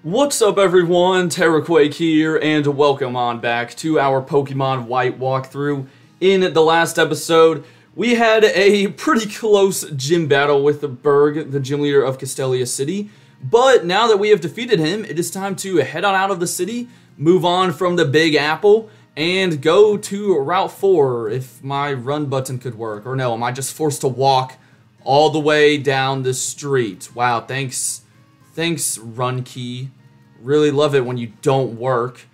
What's up everyone, Terraquake here, and welcome on back to our Pokemon White walkthrough. In the last episode, we had a pretty close gym battle with Berg, the gym leader of Castelia City, but now that we have defeated him, it is time to head on out of the city, move on from the Big Apple, and go to Route 4, if my run button could work. Or no, am I just forced to walk all the way down the street? Wow, thanks run key. Really love it when you don't work.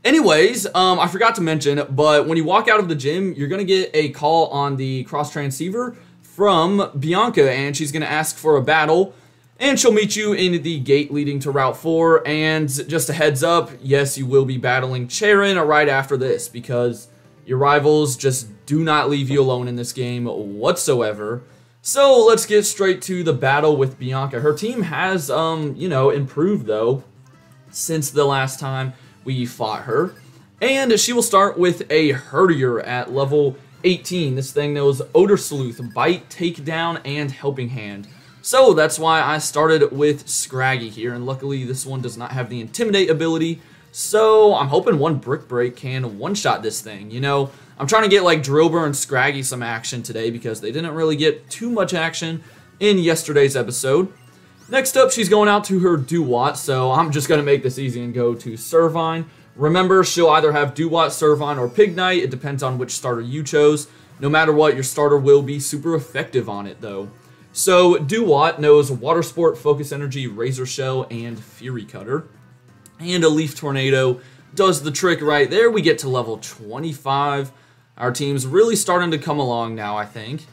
Anyways, I forgot to mention, but when you walk out of the gym, you're going to get a call on the cross transceiver from Bianca, and she's going to ask for a battle, and she'll meet you in the gate leading to Route 4, and just a heads up, yes, you will be battling Charon right after this, because your rivals just do not leave you alone in this game whatsoever. So let's get straight to the battle with Bianca. Her team has, improved though since the last time we fought her. And she will start with a Herdier at level 18. This thing knows Odor Sleuth, Bite, Takedown, and Helping Hand. So that's why I started with Scraggy here, and luckily this one does not have the Intimidate ability. So I'm hoping one Brick Break can one-shot this thing. You know, I'm trying to get like Drillbur and Scraggy some action today because they didn't really get too much action in yesterday's episode. Next up, she's going out to her Dewott, so I'm just going to make this easy and go to Servine. Remember, she'll either have Dewott, Servine, or Pignite. It depends on which starter you chose. No matter what, your starter will be super effective on it, though. So, Dewott knows Water Sport, Focus Energy, Razor Shell, and Fury Cutter. And a Leaf Tornado does the trick right there. We get to level 25. Our team's really starting to come along now, I think.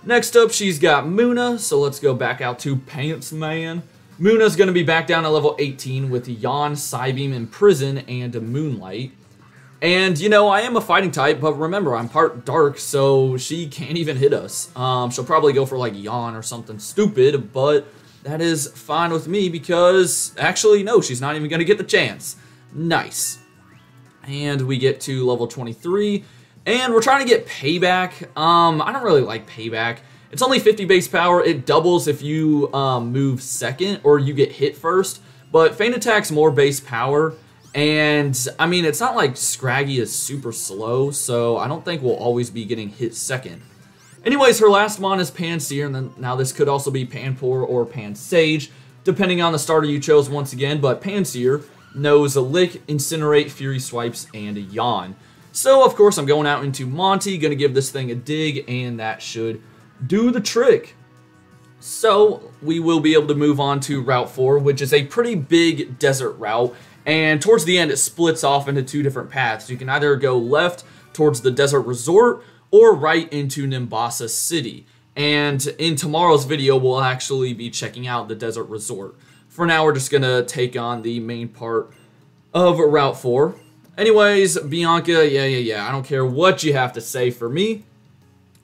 Next up, she's got Muna, so let's go back out to Pants Man. Muna's going to be back down at level 18 with Yawn, Psybeam, Imprison, and Moonlight. And, you know, I am a fighting type, but remember, I'm part dark, so she can't even hit us. She'll probably go for, like, Yawn or something stupid, but that is fine with me because, actually, no, she's not even going to get the chance. Nice. And we get to level 23. And we're trying to get Payback. I don't really like Payback. It's only 50 base power. It doubles if you move second or you get hit first. But Feint Attack's more base power. And, I mean, it's not like Scraggy is super slow, so I don't think we'll always be getting hit second. Anyways, her last mon is Panseer, and then now this could also be Panpour or Pansage, depending on the starter you chose once again. But Panseer knows a Lick, Incinerate, Fury Swipes, and a Yawn. So, of course, I'm going out into Monty, going to give this thing a dig, and that should do the trick. So, we will be able to move on to Route 4, which is a pretty big desert route, and towards the end, it splits off into two different paths. You can either go left towards the Desert Resort, or right into Nimbasa City. And in tomorrow's video, we'll actually be checking out the Desert Resort. For now, we're just going to take on the main part of Route 4. Anyways, Bianca, yeah, I don't care what you have to say for me.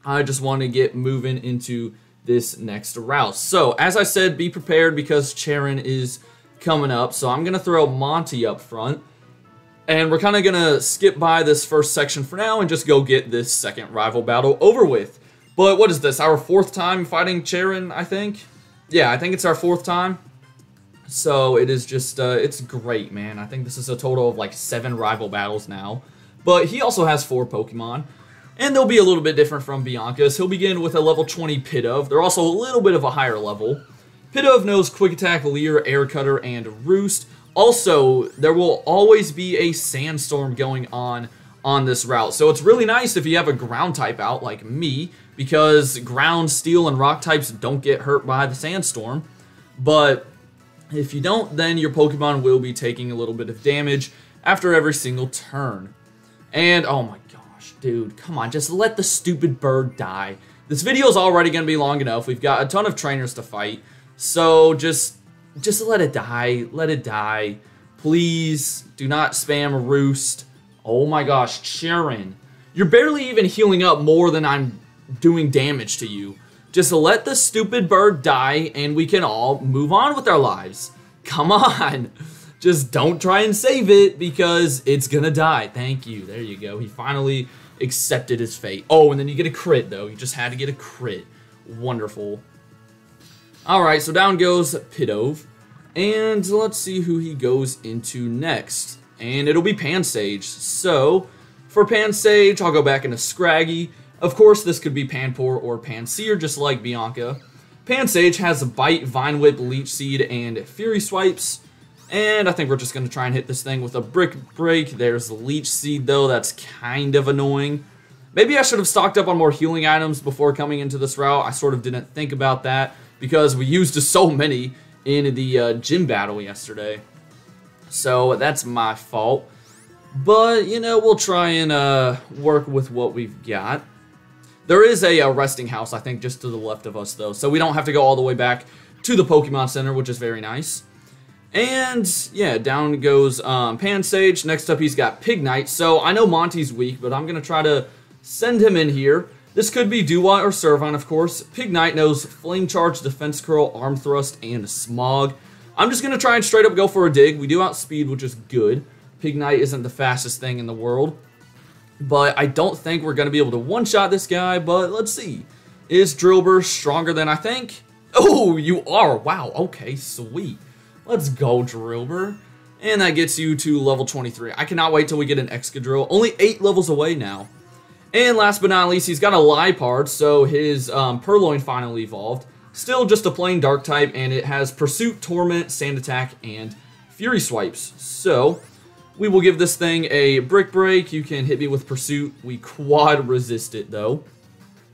I just want to get moving into this next route. So, as I said, be prepared because Charon is coming up. So, I'm going to throw Monty up front. And we're kind of going to skip by this first section for now and just go get this second rival battle over with. But what is this? Our fourth time fighting Charon, I think? Yeah, I think it's our fourth time. So it is just, it's great, man. I think this is a total of like 7 rival battles now. But he also has 4 Pokemon. And they'll be a little bit different from Bianca's. He'll begin with a level 20 Pidove. They're also a little bit of a higher level. Pidove knows Quick Attack, Leer, Air Cutter, and Roost. Also, there will always be a Sandstorm going on this route. So it's really nice if you have a ground type out like me, because ground, steel, and rock types don't get hurt by the Sandstorm. But if you don't, then your Pokemon will be taking a little bit of damage after every single turn. And, oh my gosh, dude, come on, just let the stupid bird die. This video is already going to be long enough. We've got a ton of trainers to fight, so just let it die, please. Do not spam Roost. Oh my gosh, Charon, you're barely even healing up more than I'm doing damage to you. Just let the stupid bird die, and we can all move on with our lives. Come on. Just don't try and save it, because it's gonna die. Thank you. There you go. He finally accepted his fate. Oh, and then you get a crit, though. You just had to get a crit. Wonderful. Alright, so down goes Pidove. And let's see who he goes into next. And it'll be Pansage. So, for Pansage, I'll go back into Scraggy. Of course, this could be Panpour or Pansear, just like Bianca. Pansage has a Bite, Vine Whip, Leech Seed, and Fury Swipes. And I think we're just going to try and hit this thing with a Brick Break. There's the Leech Seed, though. That's kind of annoying. Maybe I should have stocked up on more healing items before coming into this route. I sort of didn't think about that because we used so many in the gym battle yesterday. So that's my fault. But, you know, we'll try and work with what we've got. There is a resting house, I think, just to the left of us, though. So we don't have to go all the way back to the Pokemon Center, which is very nice. And, yeah, down goes Pansage. Next up, he's got Pignite. So I know Monty's weak, but I'm going to try to send him in here. This could be Dewott or Servine, of course. Pignite knows Flame Charge, Defense Curl, Arm Thrust, and Smog. I'm just going to try and straight up go for a dig. We do outspeed, which is good. Pignite isn't the fastest thing in the world. But I don't think we're going to be able to one-shot this guy, but let's see. Is Drillbur stronger than I think? Oh, you are. Wow, okay, sweet. Let's go, Drillbur. And that gets you to level 23. I cannot wait till we get an Excadrill. Only 8 levels away now. And last but not least, he's got a Liepard, so his Purloin finally evolved. Still just a plain Dark type, and it has Pursuit, Torment, Sand Attack, and Fury Swipes. So we will give this thing a Brick Break. You can hit me with Pursuit. We quad resist it, though.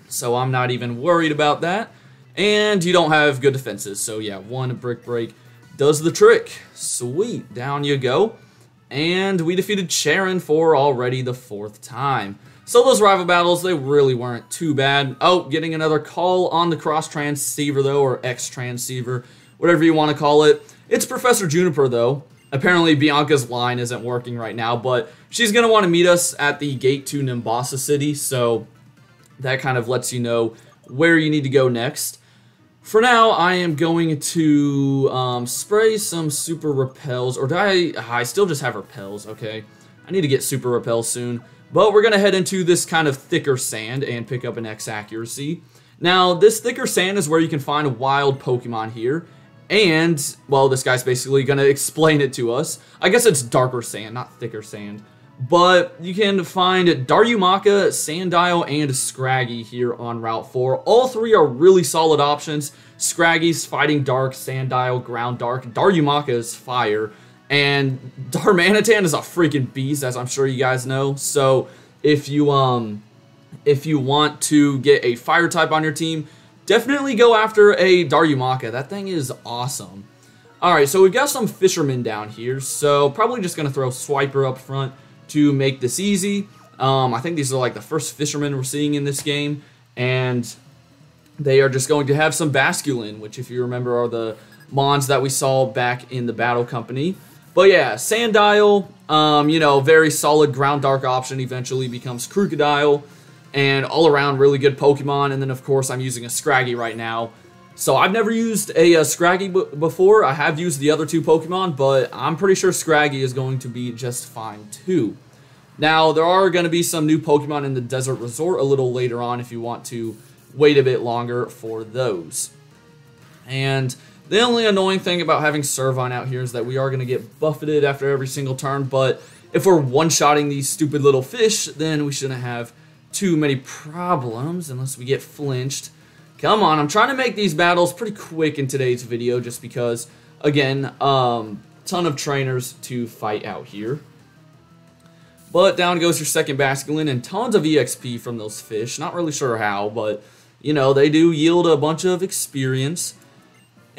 So I'm not even worried about that. And you don't have good defenses. So yeah, 1 Brick Break does the trick. Sweet. Down you go. And we defeated Charon for already the 4th time. So those rival battles, they really weren't too bad. Oh, getting another call on the Cross Transceiver, though, or X Transceiver, whatever you want to call it. It's Professor Juniper, though. Apparently, Bianca's line isn't working right now, but she's going to want to meet us at the gate to Nimbasa City, so that kind of lets you know where you need to go next. For now, I am going to spray some Super Repels, or I still just have Repels, okay. I need to get Super Repels soon. But we're going to head into this kind of thicker sand and pick up an X accuracy. Now, this thicker sand is where you can find wild Pokemon here. And, well, this guy's basically going to explain it to us. I guess it's darker sand, not thicker sand. But you can find Darumaka, Sandile, and Scraggy here on Route 4. All 3 are really solid options. Scraggy's Fighting Dark, Sandile, Ground Dark. Darumaka is Fire. And Darmanitan is a freaking beast, as I'm sure you guys know. So if you want to get a fire type on your team, definitely go after a Darumaka. That thing is awesome. Alright, so we've got some fishermen down here. So probably just going to throw Swiper up front to make this easy. I think these are like the first fishermen we're seeing in this game. And they are just going to have some Basculin, which if you remember are the Mons that we saw back in the Battle Company. But yeah, Sandile, you know, very solid Ground Dark option, eventually becomes Crocodile, and all around really good Pokemon. And then of course I'm using a Scraggy right now. So I've never used a Scraggy before. I have used the other 2 Pokemon, but I'm pretty sure Scraggy is going to be just fine too. Now, there are going to be some new Pokemon in the Desert Resort a little later on if you want to wait a bit longer for those. And the only annoying thing about having Servine out here is that we are going to get buffeted after every single turn, but if we're one-shotting these stupid little fish, then we shouldn't have too many problems unless we get flinched. Come on, I'm trying to make these battles pretty quick in today's video just because, again, ton of trainers to fight out here. But down goes your second Basculin and tons of EXP from those fish. Not really sure how, but, you know, they do yield a bunch of experience.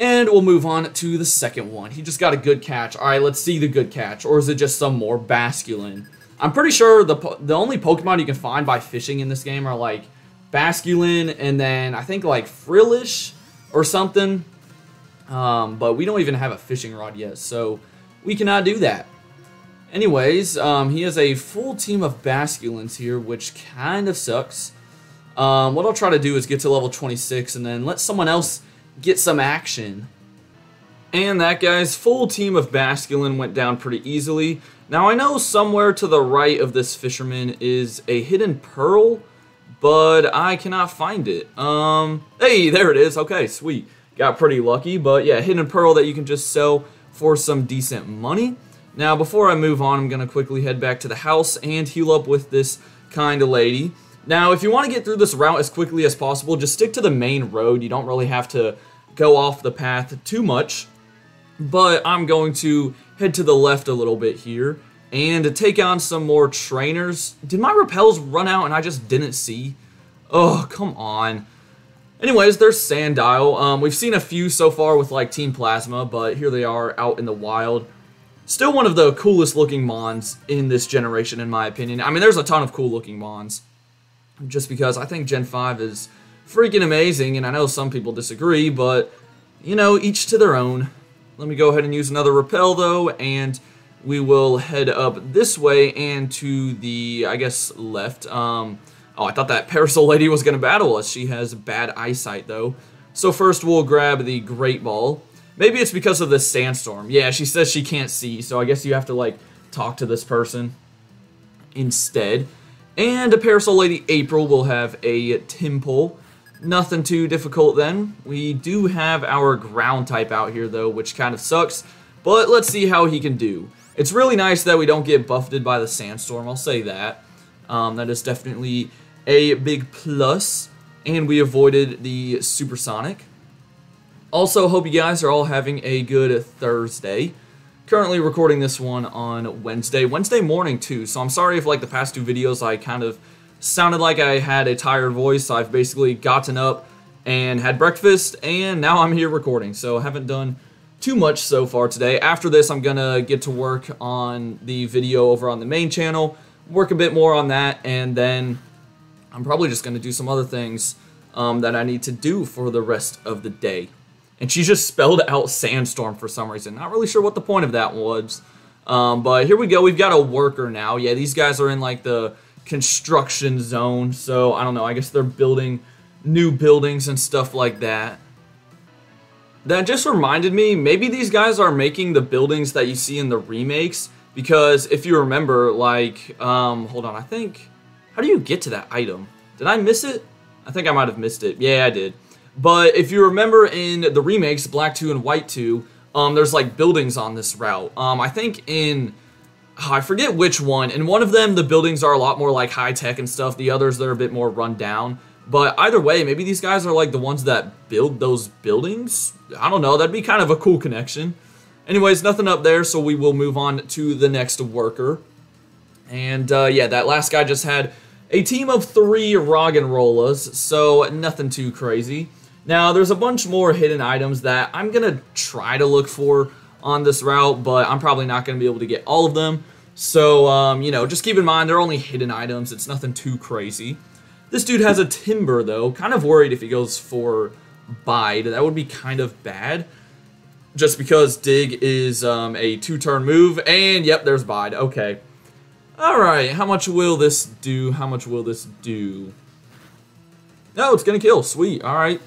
And we'll move on to the second one. He just got a good catch. All right, let's see the good catch. Or is it just some more Basculin? I'm pretty sure the only Pokemon you can find by fishing in this game are like Basculin and then I think like Frillish or something. But we don't even have a fishing rod yet, so we cannot do that. Anyways, he has a full team of Basculins here, which kind of sucks. What I'll try to do is get to level 26 and then let someone else get some action. And that guy's full team of Basculin went down pretty easily. Now I know somewhere to the right of this fisherman is a hidden pearl, but I cannot find it. Hey, there it is. Okay, sweet. Got pretty lucky, but yeah, hidden pearl that you can just sell for some decent money. Now, before I move on, I'm going to quickly head back to the house and heal up with this kind of lady. Now, if you want to get through this route as quickly as possible, just stick to the main road. You don't really have to go off the path too much. But I'm going to head to the left a little bit here and take on some more trainers. Did my repels run out and I just didn't see? Oh, come on. Anyways, there's Sandile. We've seen a few so far with like Team Plasma, but here they are out in the wild. Still one of the coolest looking Mons in this generation, in my opinion. I mean, there's a ton of cool looking Mons. Just because I think Gen 5 is freaking amazing, and I know some people disagree, but, you know, each to their own. Let me go ahead and use another repel, though, and we will head up this way and to the, I guess, left. Oh, I thought that Parasol Lady was going to battle us. She has bad eyesight, though. So first we'll grab the Great Ball. Maybe it's because of the Sandstorm. Yeah, she says she can't see, so I guess you have to, like, talk to this person instead. And a Parasol Lady April will have a Temple. Nothing too difficult then. We do have our ground type out here though, which kind of sucks, but let's see how he can do. It's really nice that we don't get buffeted by the Sandstorm, I'll say that. That is definitely a big plus, and we avoided the Supersonic. Also, hope you guys are all having a good Thursday. Currently recording this one on Wednesday morning too, so I'm sorry if like the past two videos I kind of sounded like I had a tired voice. I've basically gotten up and had breakfast, and now I'm here recording, so I haven't done too much so far today. After this, I'm gonna get to work on the video over on the main channel, work a bit more on that, and then I'm probably just gonna do some other things that I need to do for the rest of the day. And she just spelled out Sandstorm for some reason. Not really sure what the point of that was. But here we go. We've got a worker now. Yeah, these guys are in like the construction zone, so I don't know, I guess they're building new buildings and stuff like that. That just reminded me, maybe these guys are making the buildings that you see in the remakes, because if you remember, like, hold on, I think, how do you get to that item? Did I miss it? I think I might have missed it. Yeah, I did. But if you remember in the remakes, Black 2 and White 2, there's like buildings on this route. I think in I forget which one. In one of them, the buildings are a lot more like high-tech and stuff. The others, they're a bit more run down. But either way, maybe these guys are like the ones that build those buildings? I don't know. That'd be kind of a cool connection. Anyways, nothing up there, so we will move on to the next worker. And yeah, that last guy just had a team of 3 Roggenrollas, so nothing too crazy. Now, there's a bunch more hidden items that I'm going to try to look for on this route, but I'm probably not going to be able to get all of them. So, you know, just keep in mind, they're only hidden items. It's nothing too crazy. This dude has a Timber, though. Kind of worried if he goes for Bide. That would be kind of bad. Just because Dig is a 2-turn move. And, yep, there's Bide. Okay. Alright, how much will this do? How much will this do? No, it's going to kill. Sweet. Alright.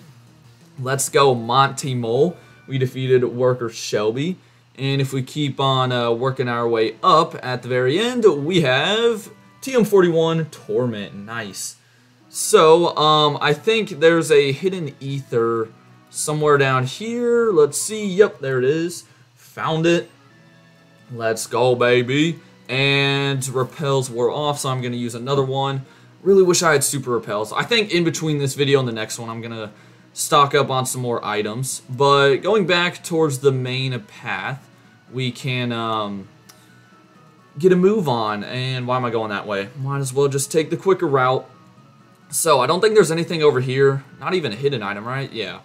Let's go, Monty Mole. We defeated Worker Shelby. And if we keep on working our way up at the very end, we have TM41 Torment. Nice. So, I think there's a hidden ether somewhere down here. Let's see. Yep, there it is. Found it. Let's go, baby. And repels were off, so I'm going to use another one. Really wish I had super repels. I think in between this video and the next one, I'm going to stock up on some more items. But going back towards the main path, we can get a move on. And why am I going that way? Might as well just take the quicker route. So I don't think there's anything over here. Not even a hidden item, right? Yeah.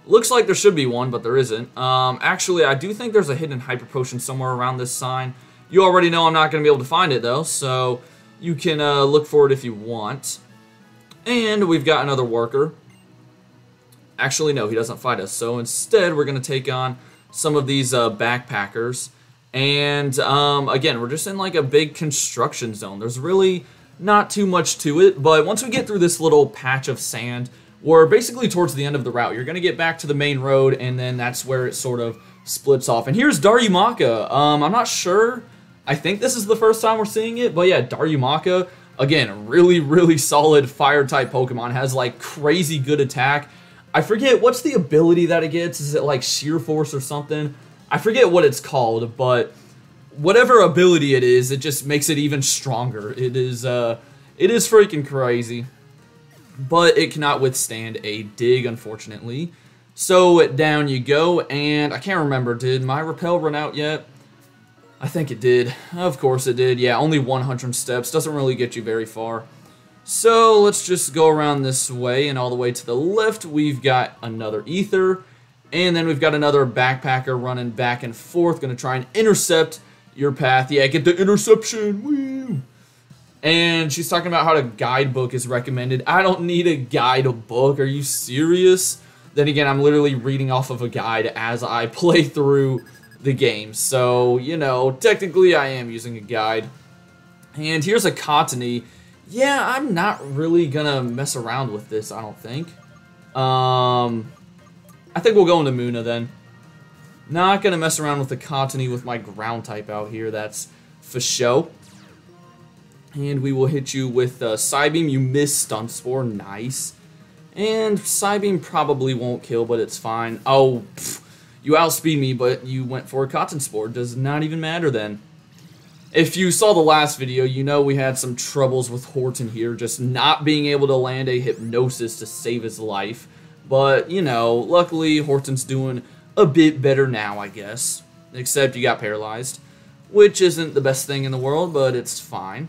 Looks like there should be one, but there isn't. Actually, I do think there's a hidden hyper potion somewhere around this sign. You already know I'm not going to be able to find it, though, so you can look for it if you want. And we've got another worker. Actually, no, he doesn't fight us. So instead, we're going to take on some of these backpackers. And again, we're just in like a big construction zone. There's really not too much to it. But once we get through this little patch of sand, we're basically towards the end of the route. You're going to get back to the main road, and then that's where it sort of splits off. And here's Darumaka. I'm not sure. I think this is the first time we're seeing it. But yeah, Darumaka, again, really, really solid fire-type Pokemon. Has like crazy good attack. I forget, what's the ability that it gets? Is it like Sheer Force or something? I forget what it's called, but whatever ability it is, it just makes it even stronger. It is freaking crazy. But it cannot withstand a dig, unfortunately. So down you go, and I can't remember, did my repel run out yet? I think it did. Of course it did. Yeah, only 100 steps. Doesn't really get you very far. So let's just go around this way, and all the way to the left, we've got another ether. And then we've got another backpacker running back and forth, going to try and intercept your path. Yeah, get the interception. Woo! And she's talking about how a guidebook is recommended. I don't need a guidebook. Are you serious? Then again, I'm literally reading off of a guide as I play through the game. So, you know, technically I am using a guide. And here's a cottony. Yeah, I'm not really gonna mess around with this, I don't think. I think we'll go into Muna then. Not gonna mess around with the cottony with my ground type out here. That's for show. And we will hit you with Psybeam. You missed Stun Spore. Nice. And Psybeam probably won't kill, but it's fine. Oh, pff, you outspeed me, but you went for a Cotton Spore. Does not even matter then. If you saw the last video, you know we had some troubles with Horton here, just not being able to land a Hypnosis to save his life. But, you know, luckily Horton's doing a bit better now, I guess. Except you got paralyzed, which isn't the best thing in the world, but it's fine.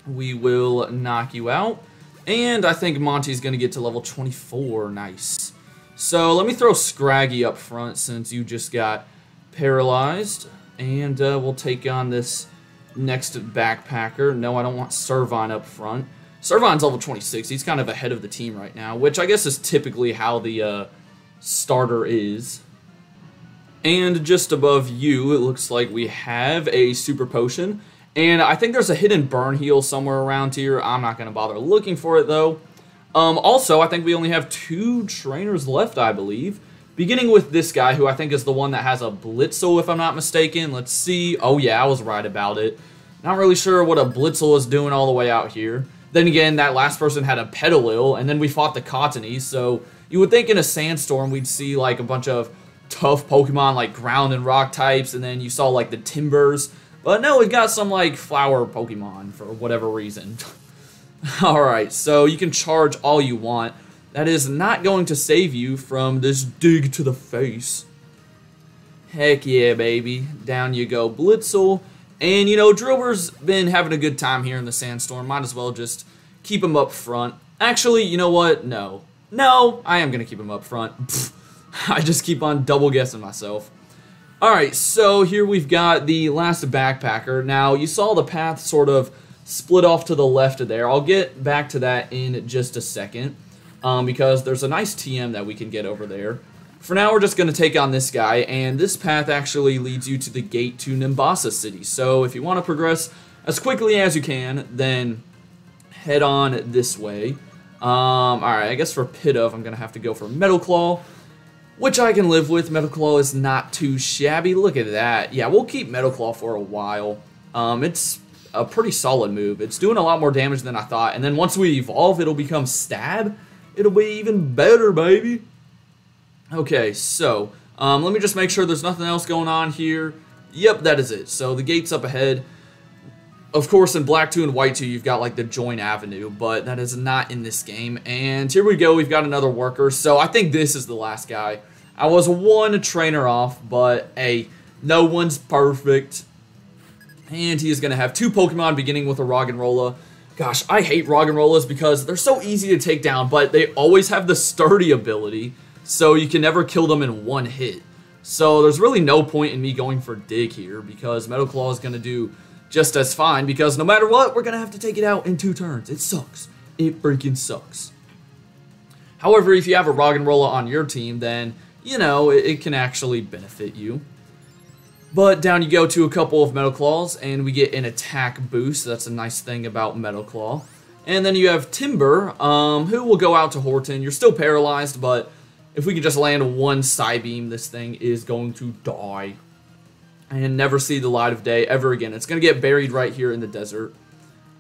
We will knock you out. And I think Monty's going to get to level 24. Nice. So let me throw Scraggy up front since you just got paralyzed. And we'll take on this next backpacker. No, I don't want Servine up front. Servine's level 26. He's kind of ahead of the team right now, which I guess is typically how the starter is. And just above you, it looks like we have a Super Potion. And I think there's a hidden burn heal somewhere around here. I'm not going to bother looking for it, though. Also, I think we only have 2 trainers left, I believe. Beginning with this guy, who I think is the one that has a Blitzel, if I'm not mistaken. Let's see. Oh, yeah, I was right about it. Not really sure what a Blitzel is doing all the way out here. Then again, that last person had a Petalil, and then we fought the Cottony. So you would think in a Sandstorm we'd see, like, a bunch of tough Pokemon, like ground and rock types, and then you saw, like, the Timbers. But no, we got some, like, flower Pokemon for whatever reason. Alright, so you can charge all you want. That is not going to save you from this dig to the face. Heck yeah, baby. Down you go, Blitzel. And, you know, Drilber's been having a good time here in the Sandstorm. Might as well just keep him up front. Actually, you know what? No. No, I am going to keep him up front. Pfft, I just keep on double guessing myself. Alright, so here we've got the last backpacker. Now, you saw the path sort of split off to the left of there. I'll get back to that in just a second, because there's a nice TM that we can get over there. For now, we're just going to take on this guy, and this path actually leads you to the gate to Nimbasa City. So if you want to progress as quickly as you can, then head on this way. Alright, I guess for Pidove, I'm going to have to go for Metal Claw, which I can live with. Metal Claw is not too shabby. Look at that. Yeah, we'll keep Metal Claw for a while. It's a pretty solid move. It's doing a lot more damage than I thought. And then once we evolve, it'll become Stab. It'll be even better, baby. Okay, so let me just make sure there's nothing else going on here. Yep, that is it. So the gate's up ahead. Of course, in Black 2 and White 2, you've got, like, the Join Avenue, but that is not in this game. And here we go. We've got another worker. So I think this is the last guy. I was 1 trainer off, but, hey, no one's perfect. And he is going to have 2 Pokemon, beginning with a Roggenrola. Gosh, I hate Roggenrolas because they're so easy to take down, but they always have the sturdy ability, so you can never kill them in 1 hit. So there's really no point in me going for Dig here, because Metal Claw is going to do just as fine, because no matter what, we're going to have to take it out in 2 turns. It sucks. It freaking sucks. However, if you have a Roggenrola on your team, then, you know, it can actually benefit you. But down you go to a couple of Metal Claws, and we get an attack boost. That's a nice thing about Metal Claw. And then you have Timber, who will go out to Horton. You're still paralyzed, but if we can just land 1 Psybeam, this thing is going to die and never see the light of day ever again. It's going to get buried right here in the desert.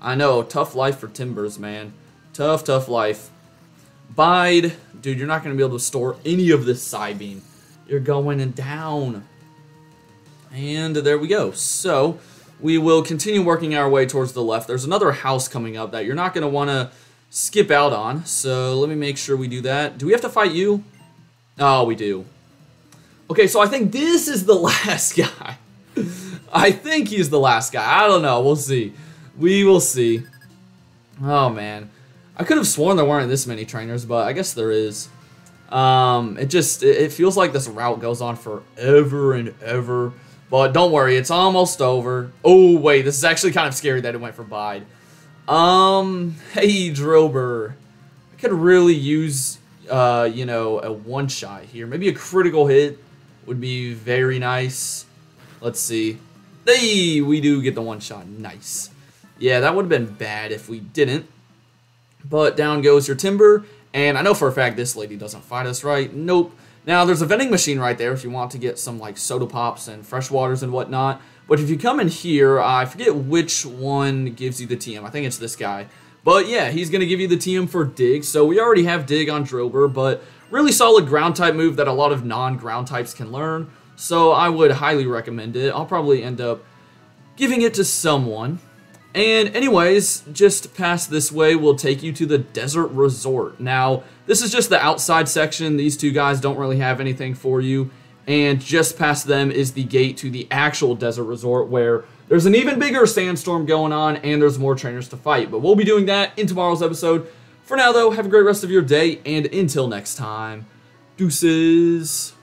I know, tough life for Timbers, man. Tough, tough life. Bide. Dude, you're not going to be able to store any of this Psybeam. You're going down. And there we go. So we will continue working our way towards the left. There's another house coming up that you're not going to want to skip out on. So let me make sure we do that. Do we have to fight you? Oh, we do. Okay, so I think this is the last guy. I think he's the last guy. I don't know. We'll see. We will see. Oh, man. I could have sworn there weren't this many trainers, but I guess there is. It feels like this route goes on forever and ever. But don't worry, it's almost over. Oh, wait, this is actually kind of scary that it went for Bide. Hey, Drober. I could really use, you know, a one-shot here. Maybe a critical hit would be very nice. Let's see. Hey, we do get the one-shot. Nice. Yeah, that would have been bad if we didn't. But down goes your Timber. And I know for a fact this lady doesn't fight us, right? Nope. Now, there's a vending machine right there if you want to get some, like, soda pops and fresh waters and whatnot. But if you come in here, I forget which one gives you the TM. I think it's this guy. But, yeah, he's going to give you the TM for Dig. So, we already have Dig on Drober, but really solid ground-type move that a lot of non-ground types can learn. So, I would highly recommend it. I'll probably end up giving it to someone. And anyways, just past this way will take you to the Desert Resort. Now, this is just the outside section. These two guys don't really have anything for you. And just past them is the gate to the actual Desert Resort where there's an even bigger Sandstorm going on and there's more trainers to fight. But we'll be doing that in tomorrow's episode. For now, though, have a great rest of your day. And until next time, deuces.